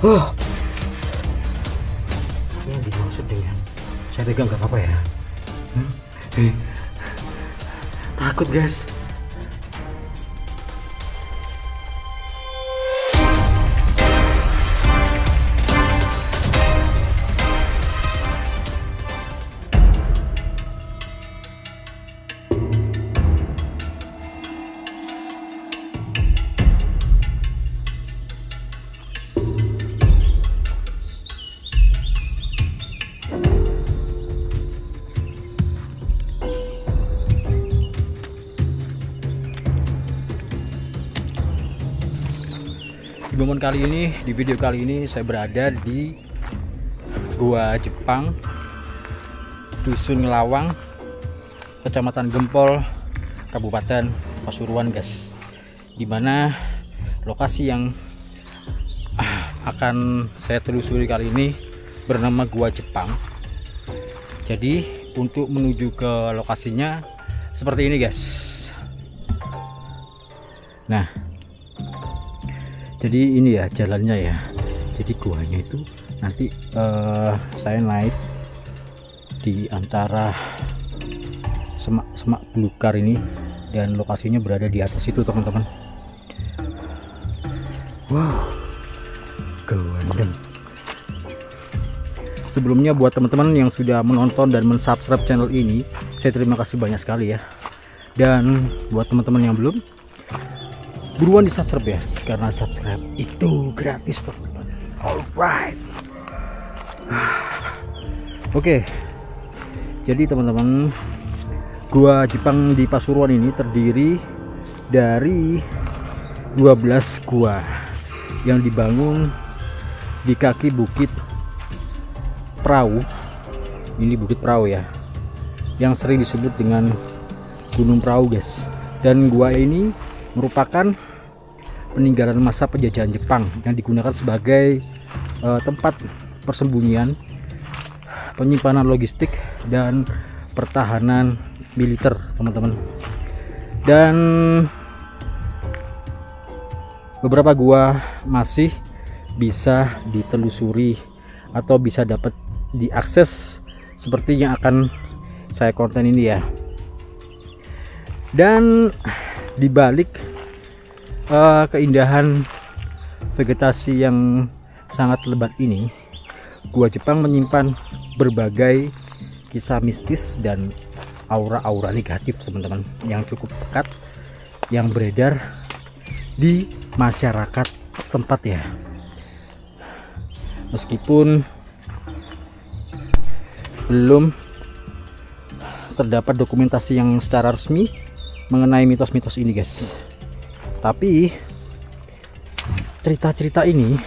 Oh, yang dimaksud dengan saya pegang nggak apa-apa ya? Takut guys. Di momen kali ini, di video kali ini saya berada di Gua Jepang, Dusun Ngelawang, Kecamatan Gempol, Kabupaten Pasuruan guys. Dimana lokasi yang akan saya telusuri kali ini bernama Gua Jepang. Jadi untuk menuju ke lokasinya seperti ini guys. Nah, jadi ini ya jalannya ya. Jadi guanya itu nanti saya naik di antara semak-semak belukar ini, dan lokasinya berada di atas itu teman-teman. Wow, gandeng. Sebelumnya buat teman-teman yang sudah menonton dan mensubscribe channel ini, saya terima kasih banyak sekali ya. Dan buat teman-teman yang belum, buruan di subscribe ya, karena subscribe itu gratis teman-teman. Alright. Oke, jadi teman-teman, Gua Jepang di Pasuruan ini terdiri dari 12 gua yang dibangun di kaki bukit Perahu. Ini bukit Perahu ya, yang sering disebut dengan Gunung Perahu guys. Dan gua ini merupakan peninggalan masa penjajahan Jepang yang digunakan sebagai tempat persembunyian, penyimpanan logistik, dan pertahanan militer teman-teman. Dan beberapa gua masih bisa ditelusuri atau bisa dapat diakses seperti yang akan saya konten ini ya. Dan dibalik keindahan vegetasi yang sangat lebat ini, Gua Jepang menyimpan berbagai kisah mistis dan aura-aura negatif teman-teman, yang cukup pekat yang beredar di masyarakat setempat ya. Meskipun belum terdapat dokumentasi yang secara resmi mengenai mitos-mitos ini guys, tapi cerita-cerita ini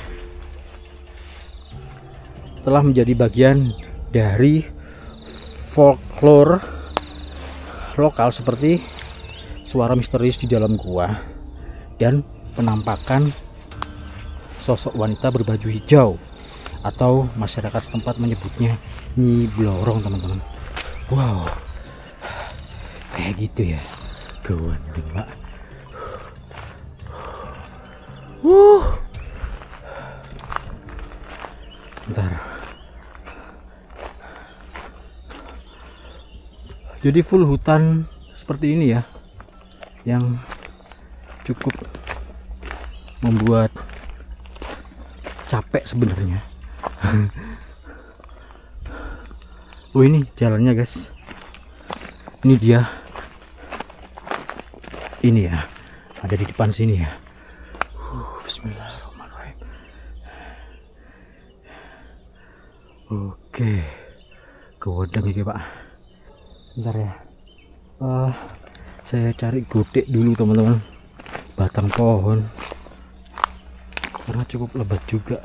telah menjadi bagian dari folklore lokal, seperti suara misterius di dalam gua dan penampakan sosok wanita berbaju hijau, atau masyarakat setempat menyebutnya Nyi Blorong teman-teman. Wow, kayak gitu ya gua Pak. Bentar. Jadi full hutan seperti ini ya, yang cukup membuat capek sebenarnya. Oh, ini jalannya guys. Ini dia. Ini ya, ada di depan sini ya. Bismillahirrahmanirrahim. Oke, kewedang iki Pak. Bentar ya, saya cari godek dulu teman-teman, batang pohon, karena cukup lebat juga.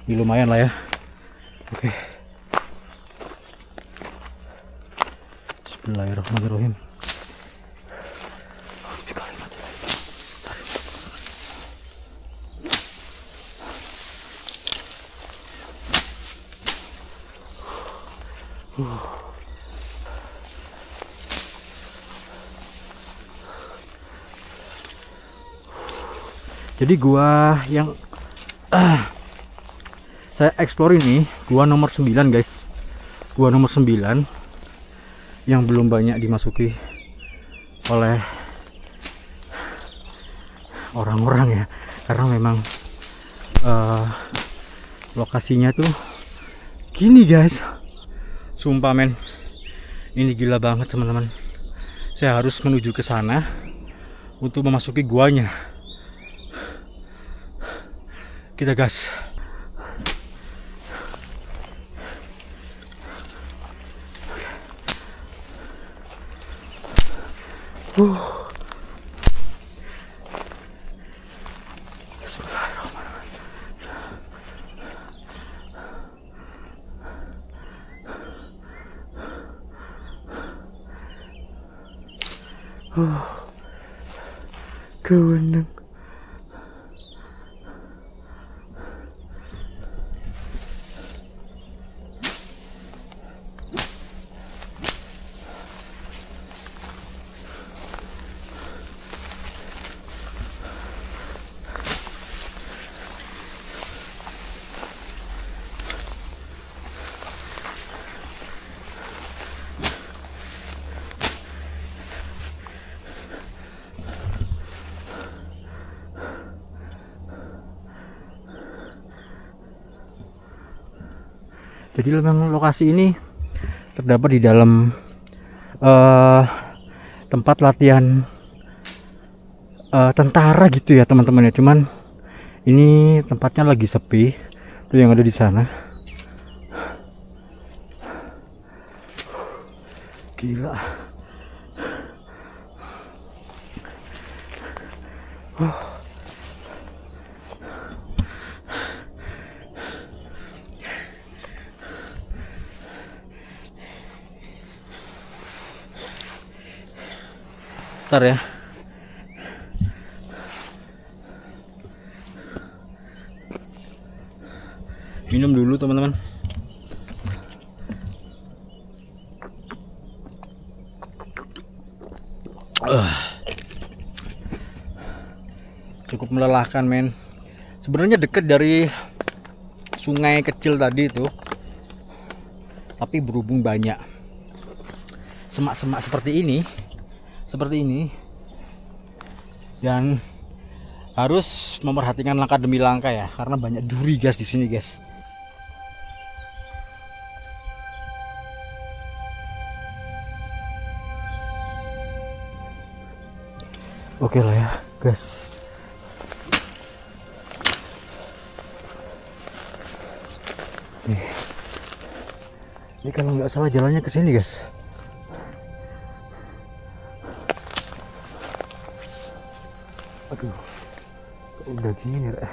Ini lumayan lah ya. Oke, Bismillahirrahmanirrahim. Jadi gua yang saya explore ini gua nomor 9 guys. Gua nomor 9 yang belum banyak dimasuki oleh orang-orang ya, karena memang lokasinya tuh gini guys. Sumpah men, ini gila banget teman-teman. Saya harus menuju ke sana untuk memasuki guanya. Kita gas. Kewenang. Jadi memang lokasi ini terdapat di dalam tempat latihan tentara gitu ya teman-teman ya. Cuman ini tempatnya lagi sepi. Itu yang ada di sana. Gila. Ntar ya. Minum dulu teman-teman. Cukup melelahkan men. Sebenarnya dekat dari sungai kecil tadi itu, tapi berhubung banyak semak-semak seperti ini dan harus memperhatikan langkah demi langkah ya, karena banyak duri guys di sini guys. Oke lah ya guys. Ini kalau nggak salah jalannya ke sini guys. Aduh, kok udah gini ya.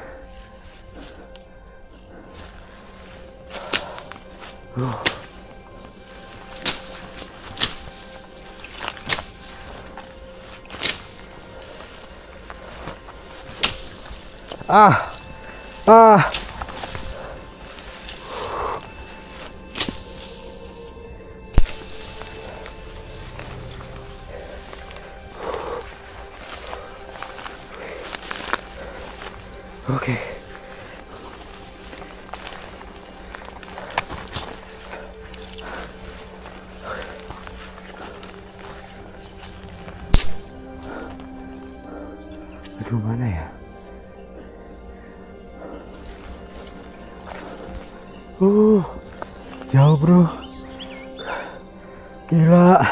Oke. Aduh, mana ya? Jauh bro. Gila.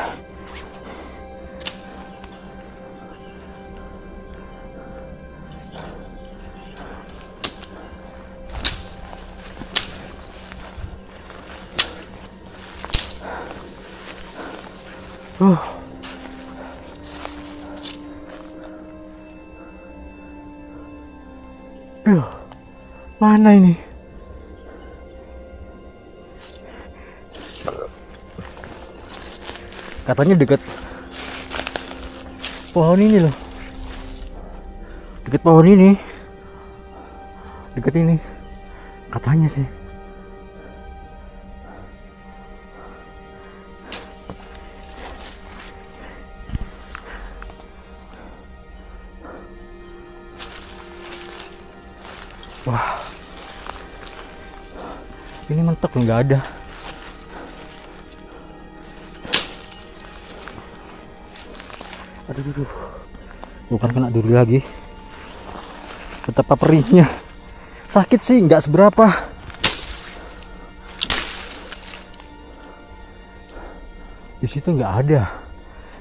Mana ini? Katanya dekat pohon ini loh. Dekat pohon ini. Dekat ini. Katanya sih. Ini mentok nggak ada. Aduh, bukan kena duri lagi. Betapa perihnya. Sakit sih nggak seberapa. Di situ nggak ada.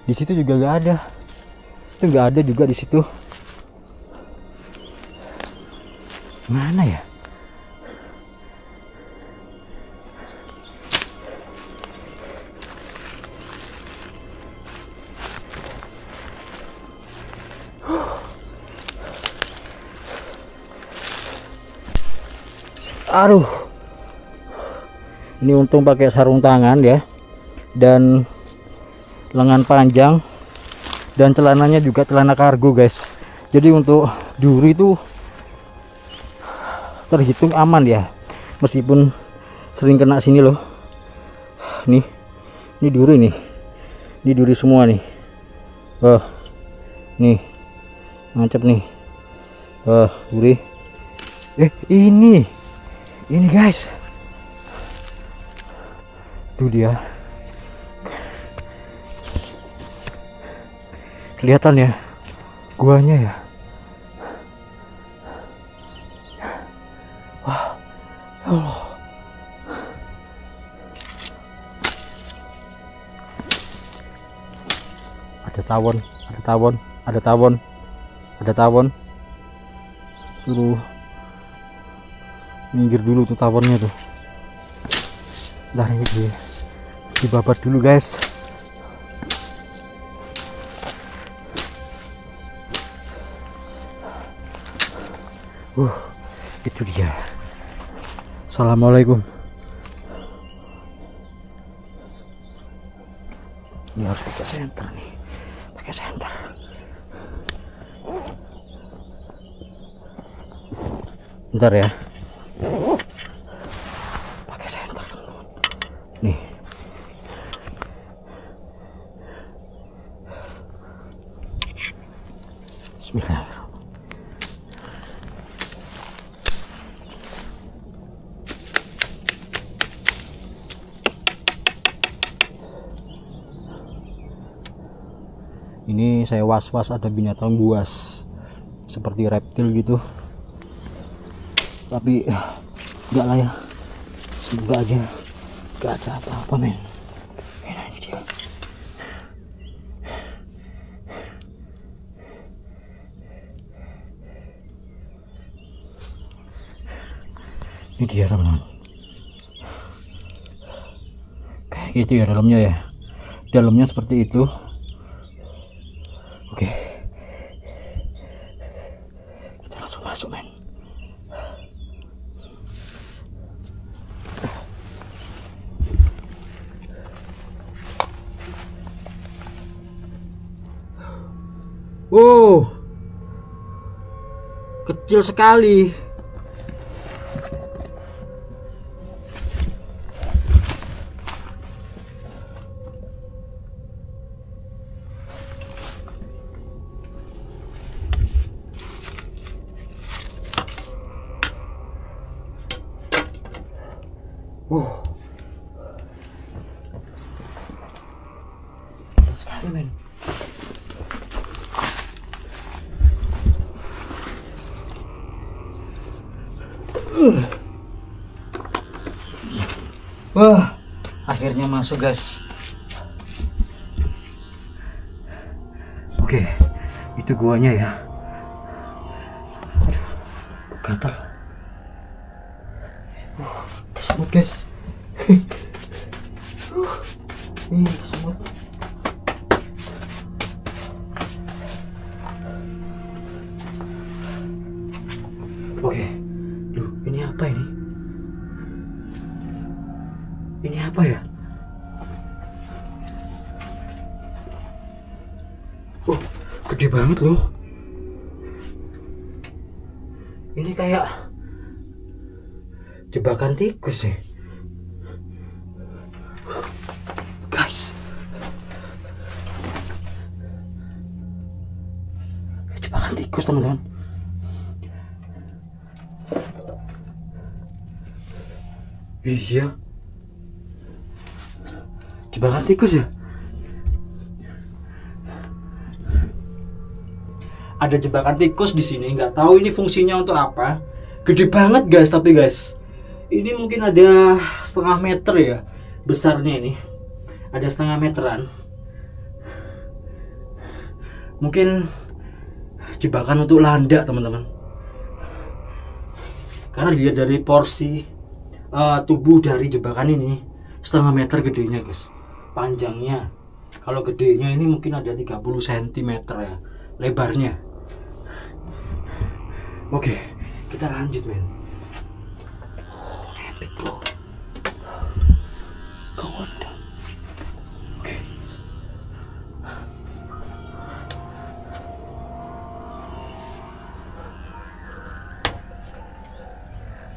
Di situ juga nggak ada. Itu nggak ada juga di situ. Mana ya? Aduh, ini untung pakai sarung tangan ya, dan lengan panjang, dan celananya juga celana kargo guys. Jadi untuk duri itu terhitung aman ya, meskipun sering kena sini loh. Nih, ini duri nih, ini duri semua nih. Nih, mantap nih. Duri. Ini guys, tuh dia, kelihatan ya guanya ya. Wah, Allah. Ada tawon. Suruh minggir dulu tuh tawonnya tuh. Nah, ini dibabat dulu guys. Itu dia. Assalamualaikum. Ini harus pakai senter nih, pakai senter. Bentar ya. Pakai senter teman-teman. Nih. Bismillahirrahmanirrahim. Ini saya was-was ada binatang buas seperti reptil gitu, tapi enggak lah ya, semoga aja enggak ada apa-apa men. Ini dia. Ini dia teman-teman, kayak gitu ya dalamnya ya, dalamnya seperti itu. Oke, kita langsung masuk men. Wow, kecil sekali. Kecil sekali men. Wah, akhirnya masuk guys. Oke, itu guanya ya. Aduh, gatal. Semut guys. Ini semut. Oke, duh, ini apa ini? Ini apa ya? Oh, gede banget loh. Ini kayak jebakan tikus ya. Guys. Jebakan tikus teman-teman. Iya. Jebakan tikus ya? Ada jebakan tikus di sini, nggak tahu ini fungsinya untuk apa. Gede banget guys, tapi guys, ini mungkin ada setengah meter ya besarnya ini. Ada setengah meteran. Mungkin jebakan untuk landak teman-teman. Karena lihat dari porsi tubuh dari jebakan ini setengah meter gedenya guys, panjangnya. Kalau gedenya ini mungkin ada 30 cm ya lebarnya. Oke, kita lanjut men. Epic bro. Oke.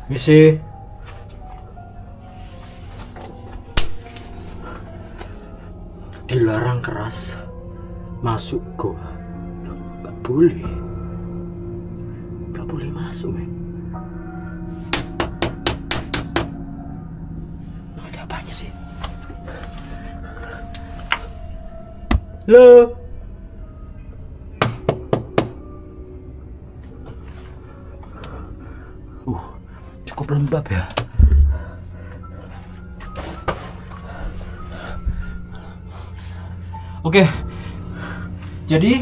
Misi. Dilarang keras masuk goa. Gak boleh. Gak boleh masuk men. Ada apanya sih? Halo. Cukup lembab ya. Oke. Jadi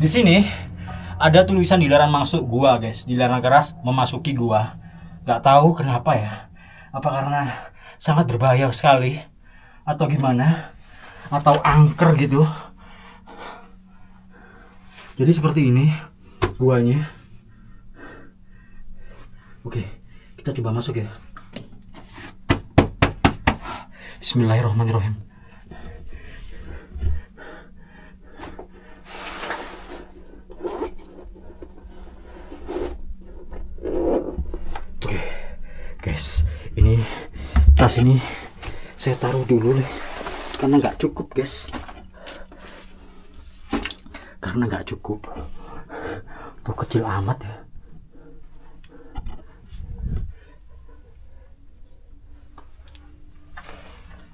di sini ada tulisan dilarang masuk gua, guys. Dilarang keras memasuki gua. Gak tahu kenapa ya. Apa karena sangat berbahaya sekali atau gimana? Atau angker gitu. Jadi seperti ini guanya. Oke, kita coba masuk ya. Bismillahirrahmanirrahim. Oke, guys, ini tas ini saya taruh dulu nih, karena nggak cukup guys. Karena nggak cukup. Tuh kecil amat ya.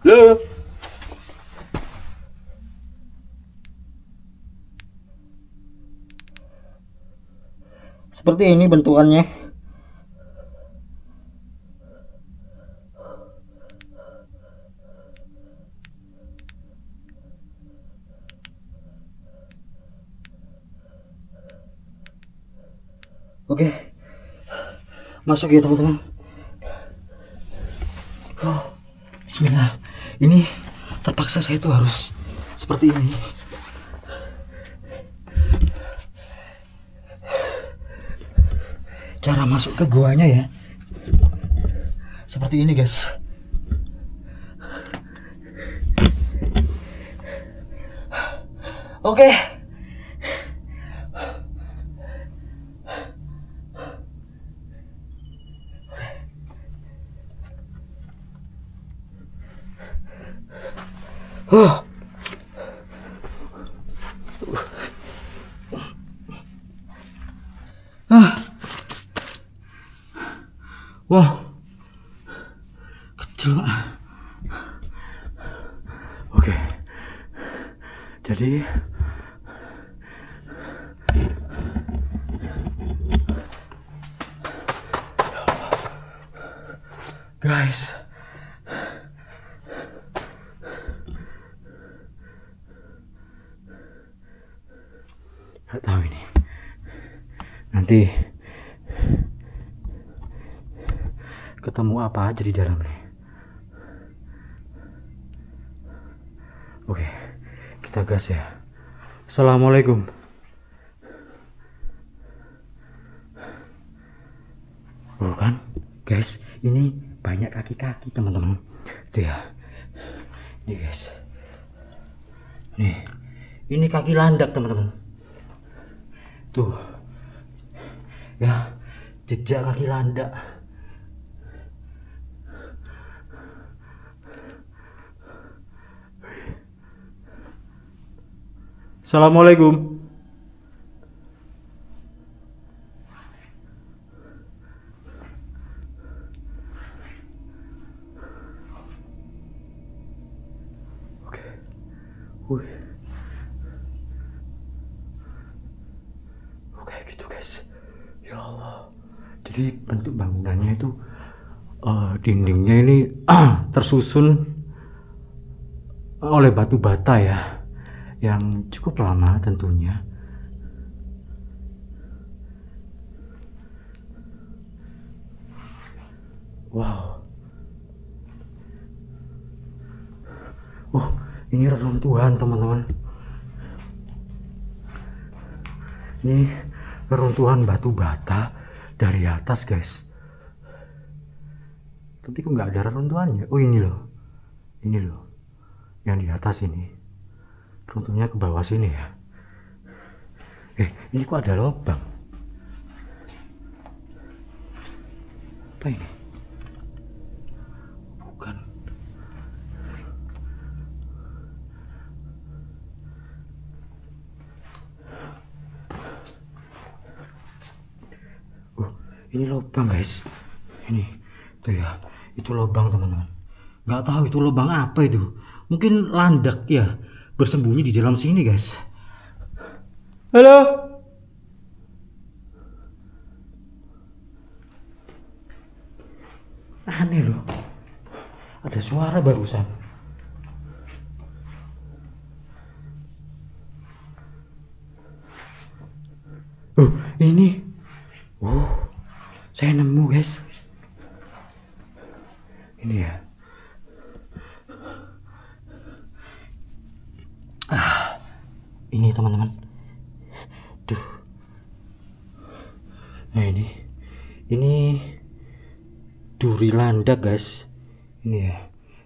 Halo. Seperti ini bentukannya. Oke. Masuk ya teman-teman. Bismillah. Ini terpaksa saya tuh harus seperti ini. Cara masuk ke goanya ya seperti ini guys. Oke. Wow, kecil. Oke, jadi guys, nggak tahu ini nanti ketemu apa aja di dalam nih. Oke, kita gas ya. Assalamualaikum. Oh kan guys, ini banyak kaki-kaki teman-teman. Tuh ya, ini guys, nih ini kaki landak teman-teman. Tuh ya, jejak kaki landak. Assalamualaikum. Wih. Kayak gitu guys. Ya Allah. Jadi bentuk bangunannya itu dindingnya ini tersusun oleh batu bata ya, yang cukup lama tentunya. Wow. Oh, ini reruntuhan teman-teman. Ini reruntuhan batu bata dari atas guys. Tapi kok nggak ada reruntuhannya? Oh ini loh, yang di atas ini. Runtuhnya ke bawah sini ya. Ini kok ada lubang? Apa ini? Bukan. Ini lubang guys. Ini tuh ya, itu lubang teman-teman. Nggak tahu itu lubang apa itu. Mungkin landak ya, bersembunyi di dalam sini guys. Halo. Aneh loh. Ada suara barusan. Ini. Saya nemu guys. Ini ya. Ini teman-teman. Tuh. Nah ini duri landak guys. Ini ya,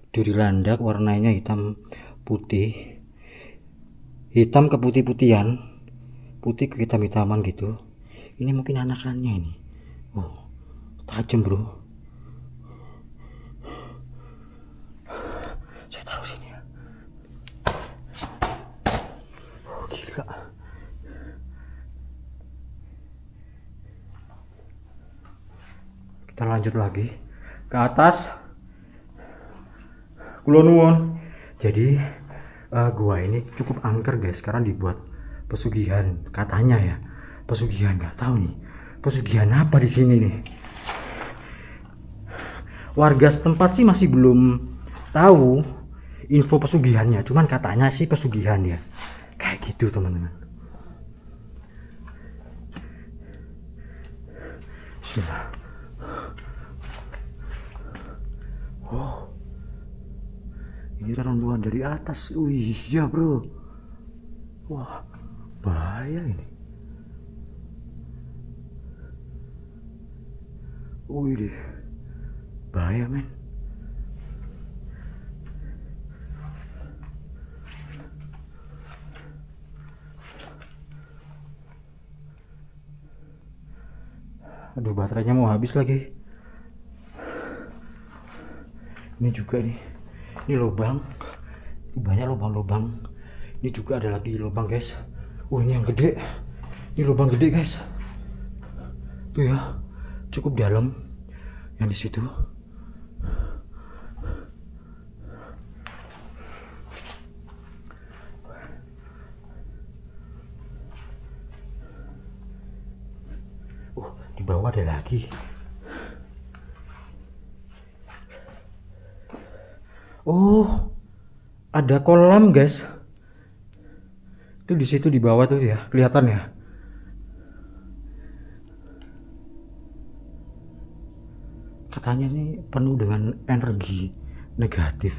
duri landak warnanya hitam putih, hitam ke putih-putihan, putih ke hitam-hitaman gitu. Ini mungkin anakannya ini. Tajam bro. Saya taruh sini ya. Gila. Kita lanjut lagi ke atas. Kula nuwun. Jadi gua ini cukup angker guys, karena dibuat pesugihan katanya ya. Pesugihan, nggak tahu nih. Pesugihan apa di sini nih? Warga setempat sih masih belum tahu info pesugihannya, cuman katanya sih pesugihan ya. Kayak gitu teman-teman. Bismillah. Ini reruntuhan dari atas. Iya bro. Wah, bahaya ini. Wih, bahaya men. Aduh, baterainya mau habis lagi. Ini juga nih, ini lubang. Banyak lubang-lubang. Ini juga ada lagi lubang guys. Ini yang gede. Ini lubang gede guys. Tuh ya, cukup dalam yang di situ. Di bawah ada lagi. Ada kolam guys. Itu di situ di bawah tuh ya, kelihatan ya. Katanya nih penuh dengan energi negatif.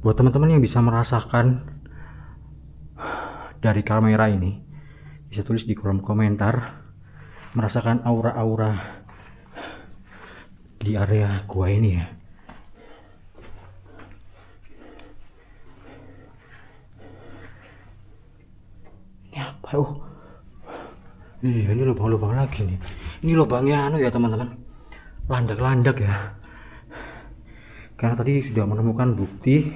Buat teman-teman yang bisa merasakan dari kamera ini, bisa tulis di kolom komentar, merasakan aura-aura di area gua ini ya. Ini apa? Ini lubang-lubang lagi nih. Ini lubangnya ya teman-teman, landak-landak ya. Karena tadi sudah menemukan bukti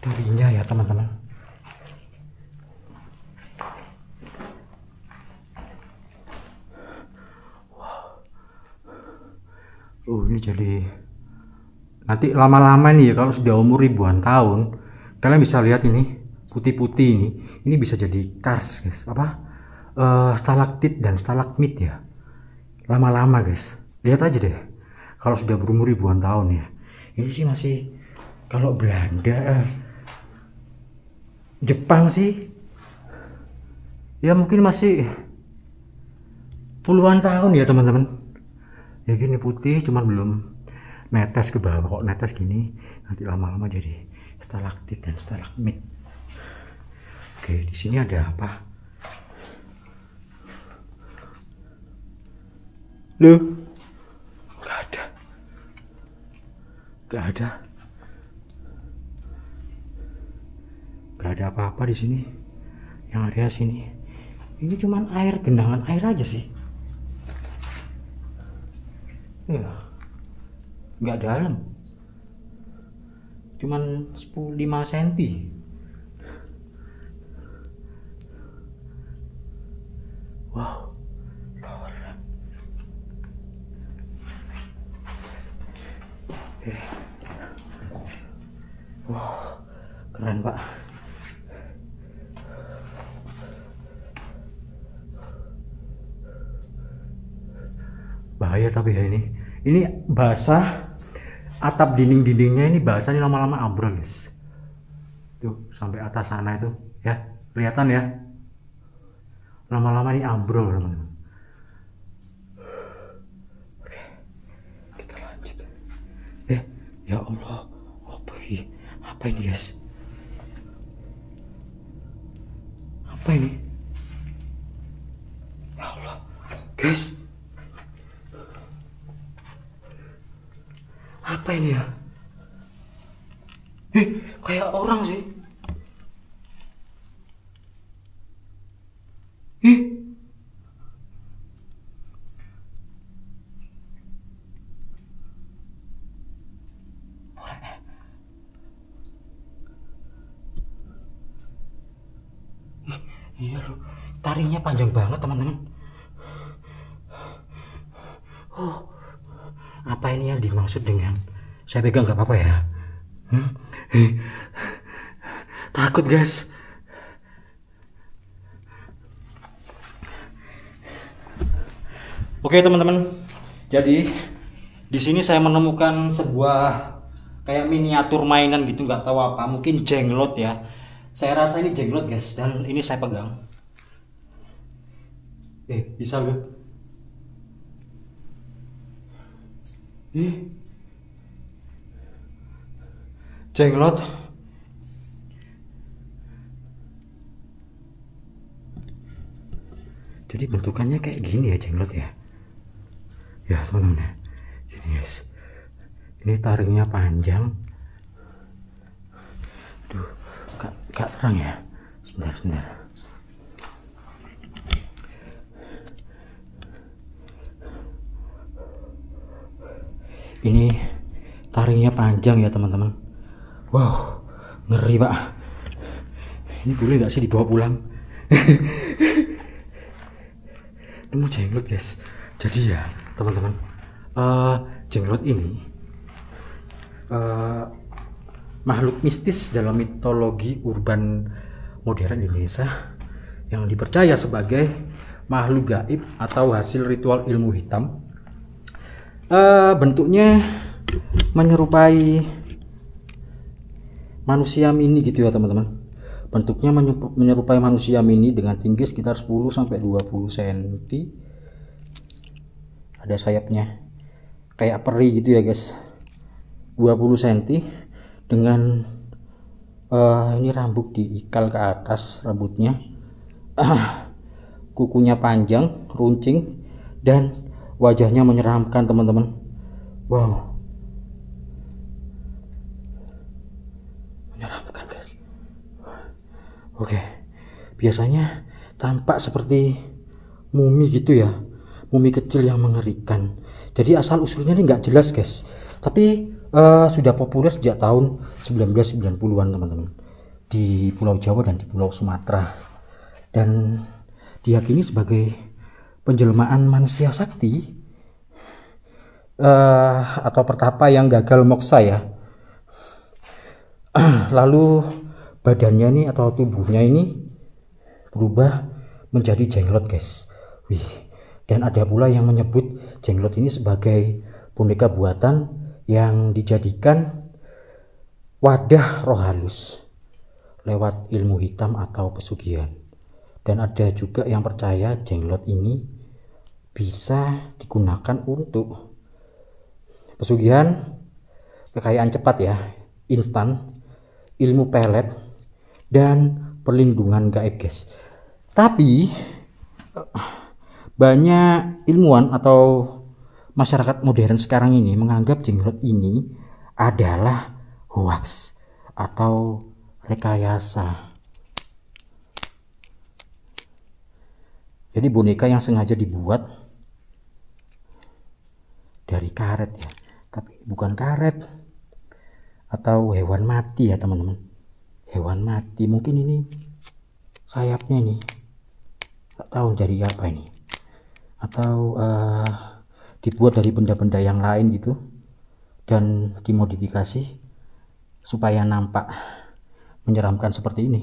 durinya ya teman-teman. Ini jadi Nanti lama-lama nih ya, kalau sudah umur ribuan tahun, kalian bisa lihat ini putih-putih ini bisa jadi kars guys, apa stalaktit dan stalagmit ya. Lama-lama guys, lihat aja deh. Kalau sudah berumur ribuan tahun ya, ini sih masih, kalau Belanda, Jepang sih ya mungkin masih puluhan tahun ya teman-teman. Ya gini putih, cuman belum netes ke bawah. Kok netes gini, nanti lama-lama jadi stalaktit dan stalagmit. Oke, di sini ada apa? Loh, nggak ada, nggak ada, nggak ada apa-apa di sini. Yang area sini, ini cuman air, genangan air aja sih. Ya, nggak dalam, cuman 5 cm. Wow, keren. Wow, keren pak. Bahaya tapi ya ini basah, atap dinding-dindingnya ini basah, ini lama-lama ambrol guys. Tuh sampai atas sana itu ya, kelihatan ya, lama-lama ini ambrol teman-teman. Oke, kita lanjut. Ya Allah, apa ini guys? Apa ini? Ya Allah guys, apa ini ya? Kayak orang sih. Iya loh, taringnya panjang banget teman-teman. Apa ini yang dimaksud dengan saya pegang nggak apa-apa ya? Takut guys. Oke teman-teman, jadi di sini saya menemukan sebuah kayak miniatur mainan gitu, nggak tahu apa, mungkin jenglot ya. Saya rasa ini jenglot guys, dan ini saya pegang. Bisa gak? Jenglot. Jadi bentukannya kayak gini ya jenglot ya. Ya teman-teman ya. Jadi guys, ini taringnya panjang. Aduh, gak terang ya. Sebentar. Ini taringnya panjang ya teman-teman. Wow, ngeri pak. Ini boleh nggak sih dibawa pulang? Ini jenglot guys. Jadi ya teman-teman, jenglot ini makhluk mistis dalam mitologi urban modern Indonesia yang dipercaya sebagai makhluk gaib atau hasil ritual ilmu hitam. Bentuknya menyerupai manusia mini gitu ya teman-teman. Bentuknya menyerupai manusia mini dengan tinggi sekitar 10-20 cm. Ada sayapnya kayak peri gitu ya guys, 20 cm, dengan ini rambut diikal ke atas rambutnya, kukunya panjang, runcing, dan wajahnya menyeramkan teman-teman. Wow, menyeramkan guys. Oke, biasanya tampak seperti mumi gitu ya, mumi kecil yang mengerikan. Jadi asal usulnya ini nggak jelas guys, tapi sudah populer sejak tahun 1990-an teman-teman, di Pulau Jawa dan di Pulau Sumatera, dan diyakini sebagai penjelmaan manusia sakti atau pertapa yang gagal moksa ya. Lalu badannya ini atau tubuhnya ini berubah menjadi jenglot guys. Wih, dan ada pula yang menyebut jenglot ini sebagai boneka buatan yang dijadikan wadah roh halus lewat ilmu hitam atau pesugihan. Dan ada juga yang percaya jenglot ini bisa digunakan untuk pesugihan, kekayaan cepat ya, instan, ilmu pelet, dan perlindungan gaib guys. Tapi banyak ilmuwan atau masyarakat modern sekarang ini menganggap jenglot ini adalah hoax atau rekayasa. Jadi boneka yang sengaja dibuat dari karet ya, tapi bukan karet, atau hewan mati ya teman-teman. Hewan mati, mungkin ini sayapnya ini, nggak tahu dari apa ini, atau dibuat dari benda-benda yang lain gitu dan dimodifikasi supaya nampak menyeramkan seperti ini.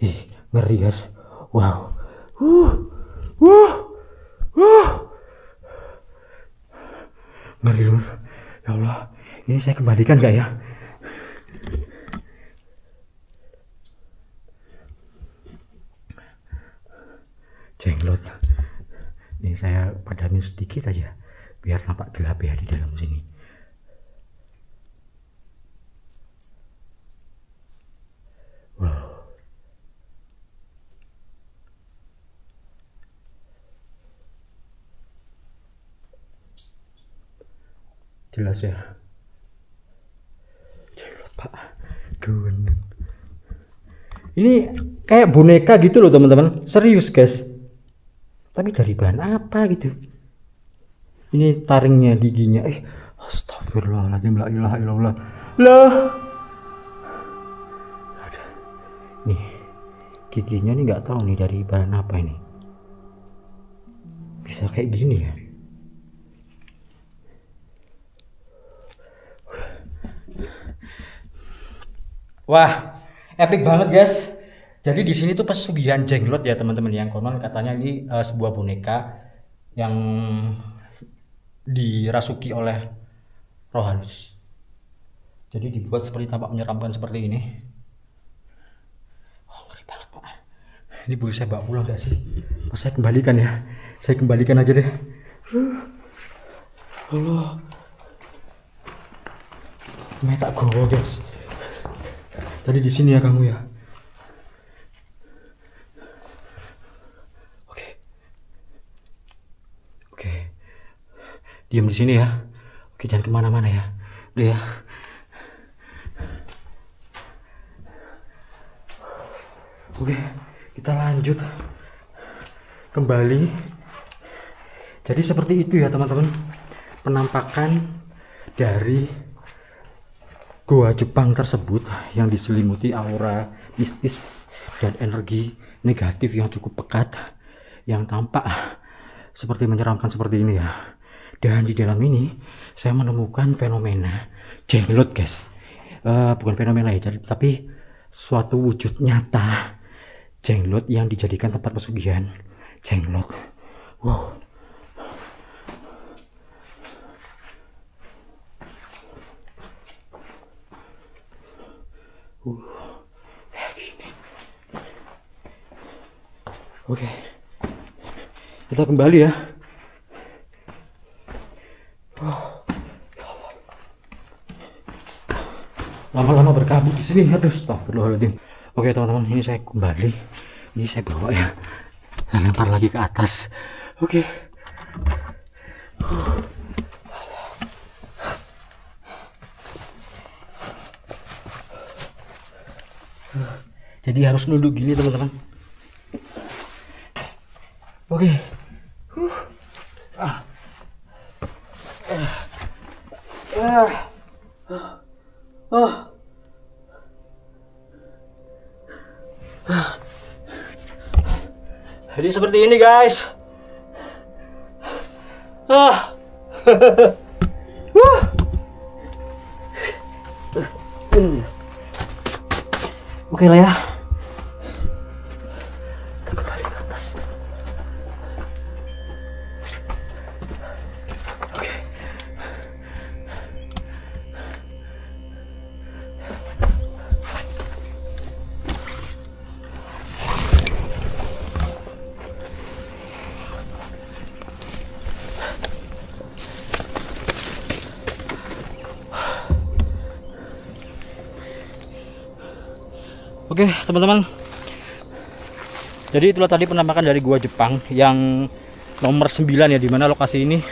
Ih, ngeri guys. Wow. Ngeri lur. Ya Allah, ini saya kembalikan gak ya? Jenglot. Ini saya padamin sedikit aja biar nampak gelap ya di dalam sini. Wow. Jelas ya. Jenglot pak. Gunung. Ini kayak boneka gitu loh teman-teman. Serius guys. Tapi dari bahan apa gitu? Ini taringnya, giginya. Astagfirullahaladzim, la ilaha illallah. Lah. Nih, giginya nih nggak tahu nih dari bahan apa ini. Bisa kayak gini ya. Wah, epic banget guys. Jadi di sini tuh pesugihan jenglot ya teman-teman, yang konon katanya ini sebuah boneka yang dirasuki oleh roh halus. Jadi dibuat seperti tampak menyeramkan seperti ini. Oh, ngeri banget pak. Ini boleh saya bawa pulang gak sih? Pas saya kembalikan ya. Saya kembalikan aja deh. Allah. Metak gowo guys. Tadi di sini ya kamu ya. Oke. Diam di sini ya. Oke, jangan kemana-mana ya. Udah ya. Oke, kita lanjut kembali. Jadi seperti itu ya teman-teman, penampakan dari goa Jepang tersebut yang diselimuti aura mistis dan energi negatif yang cukup pekat, yang tampak seperti menyeramkan seperti ini ya. Dan di dalam ini saya menemukan fenomena jenglot guys. Bukan fenomena ya, tapi suatu wujud nyata jenglot yang dijadikan tempat pesugihan. Jenglot. Wow. Kayak gini. Oke. Kita kembali ya. Lama-lama berkabut di sini. Aduh, astagfirullahaladzim. Oke teman-teman, ini saya kembali. Ini saya bawa ya. Dan lempar lagi ke atas. Oke. Jadi harus nunduk gini teman-teman. Oke. Jadi seperti ini guys. Oke lah ya. Kita kembali ke atas. Oke. Oke teman-teman, jadi itulah tadi penampakan dari gua Jepang yang nomor 9 ya, dimana lokasi ini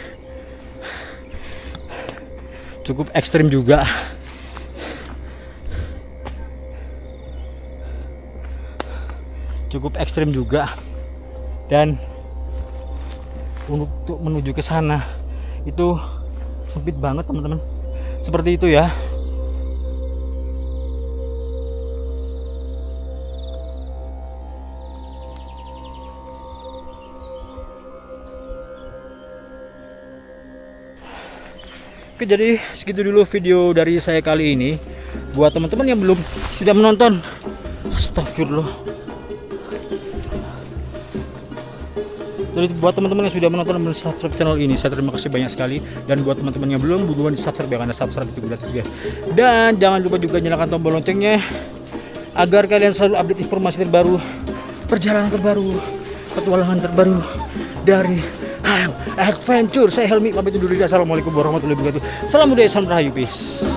cukup ekstrim juga. Dan untuk menuju ke sana itu sempit banget teman-teman, seperti itu ya. Oke, jadi segitu dulu video dari saya kali ini. Buat teman-teman yang belum sudah menonton, astagfirullah. Jadi buat teman-teman yang sudah menonton dan subscribe channel ini, saya terima kasih banyak sekali. Dan buat teman-teman yang belum, buruan di subscribe ya, karena subscribe itu gratis guys. Dan jangan lupa juga nyalakan tombol loncengnya agar kalian selalu update informasi terbaru, perjalanan terbaru, petualangan terbaru dari Adventure. Saya Helmi, pamit undur diri. Assalamualaikum warahmatullahi wabarakatuh. Salam budaya, salam rahayu, peace.